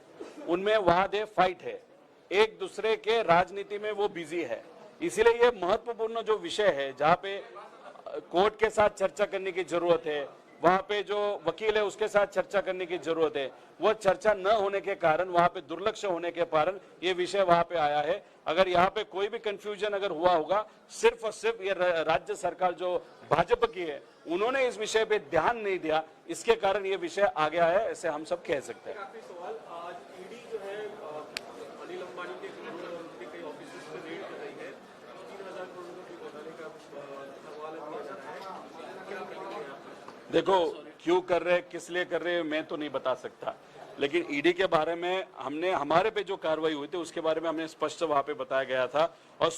उनमें वाद है, फाइट है, एक दूसरे के राजनीति में वो बिजी है। इसीलिए ये महत्वपूर्ण जो विषय है, जहाँ पे कोर्ट के साथ चर्चा करने की जरूरत है, वहां पे जो वकील है उसके साथ चर्चा करने की जरूरत है, वो चर्चा न होने के कारण, वहां पे दुर्लक्ष्य होने के कारण ये विषय वहां पे आया है। अगर यहाँ पे कोई भी कंफ्यूजन अगर हुआ होगा, सिर्फ और सिर्फ ये राज्य सरकार जो भाजपा की है, उन्होंने इस विषय पे ध्यान नहीं दिया, इसके कारण ये विषय आ गया है, ऐसे हम सब कह सकते हैं। आखिरी सवाल, आज ईडी जो है अनिल अंबानी के घर और उनके कई ऑफिस पे रेड कर रही है, 3,000 करोड़ रुपए के घोटाले का हवाला किया जा रहा है, क्या करेंगे आप? देखो, क्यों कर रहे हैं, किस लिए कर रहे हैं, मैं तो नहीं बता सकता, लेकिन ईडी के बारे में हमने, हमारे पे जो कार्रवाई हुई थी उसके बारे में हमने स्पष्ट वहां पे बताया गया था। और